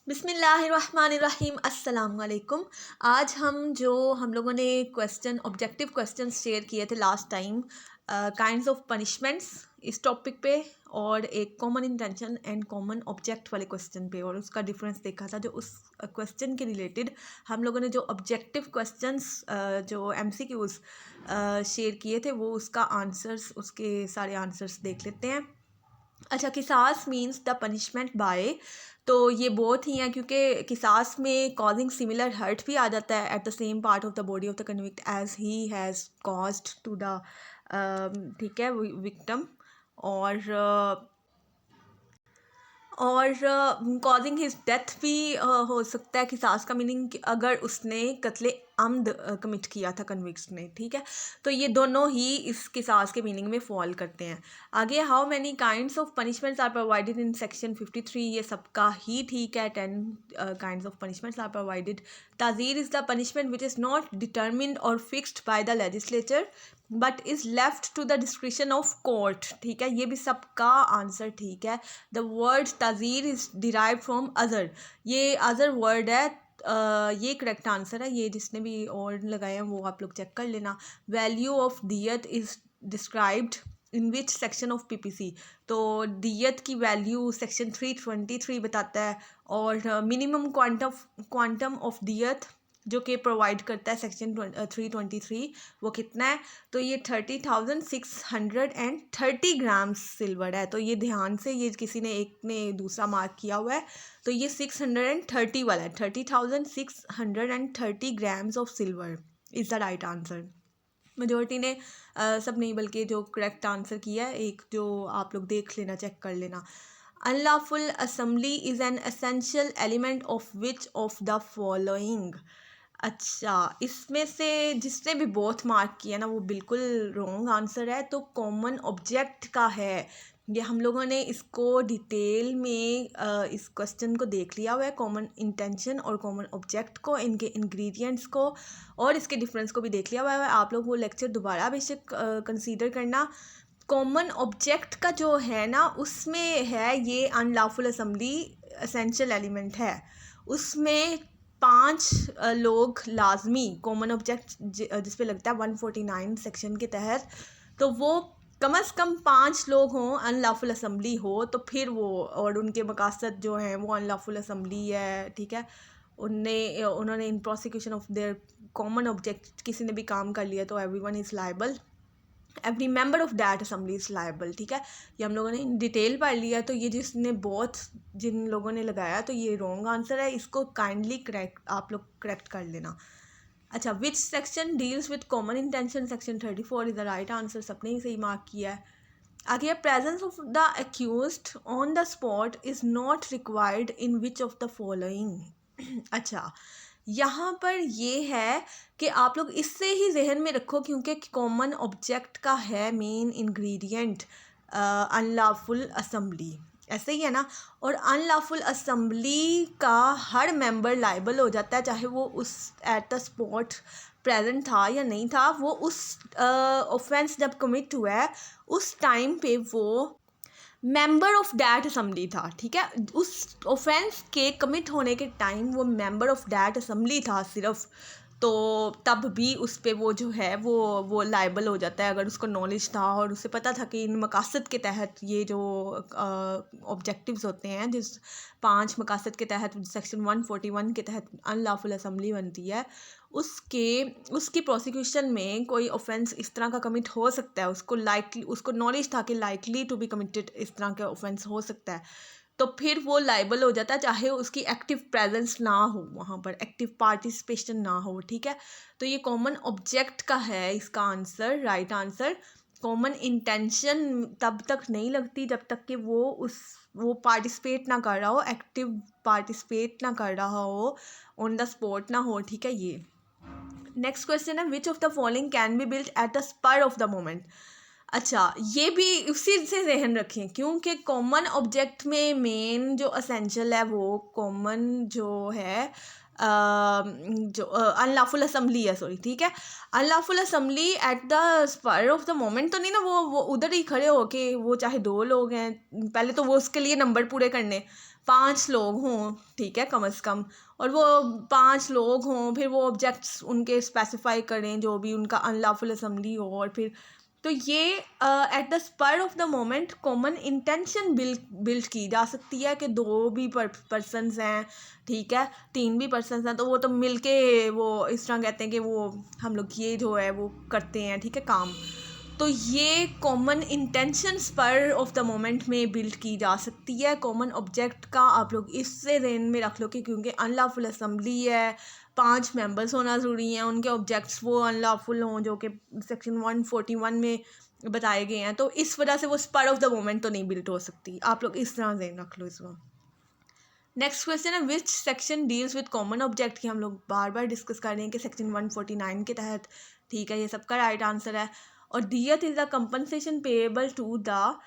बिस्मिल्लाहिर्रहमानिर्रहीम अस्सलाम वालेकुम। आज हम लोगों ने ऑब्जेक्टिव क्वेश्चंस शेयर किए थे last time, kinds of punishments इस टॉपिक पे, और एक common intention and common object वाले क्वेश्चन पे, और उसका डिफरेंस देखा था। जो उस क्वेश्चन के रिलेटेड हम लोगों ने जो ऑब्जेक्टिव क्वेश्चंस जो MCQs शेयर किए थे, वो उसका आंसर्स, उसके सारे आंसर्स देख लेते हैं। अच्छा, किसास मीन्स द पनिशमेंट बाय, तो ये बहुत ही हैं, क्योंकि किसास में कॉजिंग सिमिलर हर्ट भी आ जाता है at the same part of the body of the convict as he has caused to the, ठीक है, विक्टम। और कॉजिंग हिज डेथ भी हो सकता है। किसास का मीनिंग अगर उसने कत्ले अम्द कमिट किया था कन्विक्ट ने, ठीक है। तो ये दोनों ही इस किसास के मीनिंग में फॉल करते हैं। आगे, how many kinds of punishments are provided in section 53, ये सबका ही ठीक है। 10 kinds of punishments are provided. ताज़ीर is the punishment which is not determined और fixed by the legislature but is left to the discretion of court, ठीक है। ये भी सबका आंसर ठीक है। द वर्ड ताज़ीर इज़ डिराइव फ्रॉम अज़र, ये अज़र वर्ड है, ये करेक्ट आंसर है। ये जिसने भी और लगाए हैं वो आप लोग चेक कर लेना। वैल्यू ऑफ दियत is described in which section of PPC, तो दियत की वैल्यू सेक्शन 323 बताता है, और मिनिमम क्वांटम ऑफ दियत जो कि प्रोवाइड करता है सेक्शन 323, वो कितना है? तो ये 30,630 ग्राम्स सिल्वर है। तो ये ध्यान से, ये किसी ने एक ने दूसरा मार्क किया हुआ है, तो ये 630 वाला है। 30,630 grams of silver is the right answer. Majority ने सब नहीं, बल्कि जो करेक्ट आंसर किया है, एक जो आप लोग देख लेना, चेक कर लेना। Unlawful assembly is an essential element of which of the following. अच्छा, इसमें से जिसने भी बोथ मार्क किया ना, वो बिल्कुल रॉन्ग आंसर है। तो कॉमन ऑब्जेक्ट का है ये। हम लोगों ने इसको डिटेल में इस क्वेश्चन को देख लिया हुआ है, कॉमन इंटेंशन और कॉमन ऑब्जेक्ट को, इनके इंग्रेडिएंट्स को और इसके डिफरेंस को भी देख लिया हुआ है। आप लोग वो लेक्चर दोबारा बेशक कंसीडर करना। कॉमन ऑब्जेक्ट का जो है ना, उसमें है ये अनलॉफुल असेंबली एसेंशियल एलिमेंट है। उसमें 5 लोग लाजमी, कॉमन ऑब्जेक्ट जिस पे लगता है 149 सेक्शन के तहत, तो वो कम से कम 5 लोग हों, अनलॉफुल असेंबली हो, तो फिर वो, और उनके मकासद जो हैं वो अनलॉफुल असेंबली है, ठीक है। उन्होंने in prosecution of their common object किसी ने भी काम कर लिया, तो everyone is liable, every member of that assembly is liable, ठीक है। ये हम लोगों ने डिटेल पढ़ लिया। तो ये जिन लोगों ने लगाया, तो ये रॉन्ग आंसर है। इसको काइंडली आप लोग करेक्ट कर लेना। अच्छा, which section deals with common intention, section 34 is the right answer. सबने ही सही मार्क किया है। आगे, presence of the accused on the spot is not required in which of the following. अच्छा, यहाँ पर ये है कि आप लोग इससे ही जहन में रखो, क्योंकि कॉमन ऑब्जेक्ट का है मेन इंग्रेडिएंट अनलॉफुल असेंबली, ऐसे ही है ना। और अनलॉफुल असेंबली का हर मेंबर लायबल हो जाता है, चाहे वो उस एट द स्पॉट प्रेजेंट था या नहीं था। वो उस ऑफेंस जब कमिट हुआ है, उस टाइम पे वो मेंबर ऑफ डैट असेंबली था, ठीक है। उस ऑफेंस के कमिट होने के टाइम वो मेंबर ऑफ डैट असेंबली था सिर्फ, तो तब भी उस पर वो जो है वो लायबल हो जाता है, अगर उसको नॉलेज था और उसे पता था कि इन मकासद के तहत ये जो ऑब्जेक्टिव्स होते हैं, जिस 5 मकासद के तहत सेक्शन 141 के तहत अनलॉफुल असेंबली बनती है, उसकी प्रोसिक्यूशन में कोई ऑफेंस इस तरह का कमिट हो सकता है, उसको नॉलेज था कि लाइकली टू बी कमिटेड इस तरह का ऑफेंस हो सकता है, तो फिर वो लाइबल हो जाता है, चाहे उसकी एक्टिव प्रेजेंस ना हो, वहाँ पर एक्टिव पार्टिसिपेशन ना हो, ठीक है। तो ये कॉमन ऑब्जेक्ट का है इसका answer, right answer. Common intention तब तक नहीं लगती जब तक कि वो पार्टिसिपेट ना कर रहा हो, एक्टिव पार्टिसिपेट ना कर रहा हो, ऑन द स्पॉट ना हो, ठीक है। ये नेक्स्ट क्वेश्चन है, which of the following can be built at the spur of the moment. अच्छा, ये भी उसी से जहन रखें, क्योंकि कॉमन ऑब्जेक्ट में मेन जो असेंशियल है वो कॉमन जो है जो अनलॉफुल असेंबली है, सॉरी, ठीक है। Unlawful assembly at the spur of the moment तो नहीं ना, वो उधर ही खड़े होके, वो चाहे 2 लोग हैं, पहले तो वो उसके लिए नंबर पूरे करने, 5 लोग हों, ठीक है, कम से कम, और वो 5 लोग हों, फिर वो ऑब्जेक्ट्स उनके स्पेसिफाई करें जो भी उनका अनलॉफुल असेंबली हो, और फिर तो ये at the spur of the moment common intention build की जा सकती है कि 2 भी पर्सनस हैं, ठीक है, 3 भी पर्सनस हैं, तो वो तो मिलके वो इस तरह कहते हैं कि वो हम लोग ये जो है वो करते हैं, ठीक है, काम। तो ये common intention spur of the moment में बिल्ड की जा सकती है। कॉमन ऑब्जेक्ट का आप लोग इससे रेन में रख लो कि क्योंकि अनलॉफुल असेंबली है, 5 मेंबर्स होना ज़रूरी हैं, उनके ऑब्जेक्ट्स वो अनलॉफुल हों जो कि सेक्शन 141 में बताए गए हैं, तो इस वजह से वो स्पर ऑफ द मोमेंट तो नहीं बिल्ड हो सकती। आप लोग इस तरह रेन रख लो इसको। नेक्स्ट क्वेश्चन है which section deals with common object, की हम लोग बार बार डिस्कस कर रहे हैं कि सेक्शन 149 के तहत, ठीक है, ये सबका राइट आंसर है। और दियत is the compensation payable to the,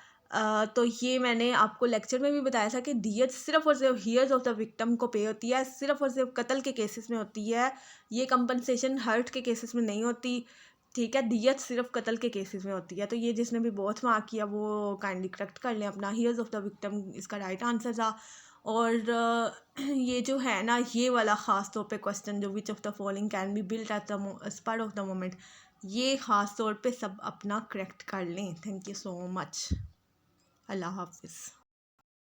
तो ये मैंने आपको लेक्चर में भी बताया था कि दियत सिर्फ और सिर्फ हीयर्स ऑफ द विक्टिम को पे होती है, सिर्फ और सिर्फ कत्ल के केसेस में होती है, ये कंपनसेशन हर्ट के केसेस में नहीं होती, ठीक है, दियत सिर्फ कत्ल के केसेस में होती है। तो ये जिसने भी बहुत मार्क किया वो काइंडली करेक्ट कर लें अपना, हीयर्स ऑफ द विक्टिम इसका राइट आंसर था। और ये जो है ना, ये वाला ख़ास तौर पे क्वेश्चन जो which of the following can be built at the spur of the moment, ये ख़ास तौर पे सब अपना करेक्ट कर लें। Thank you so much. अल्लाह हाफिज़।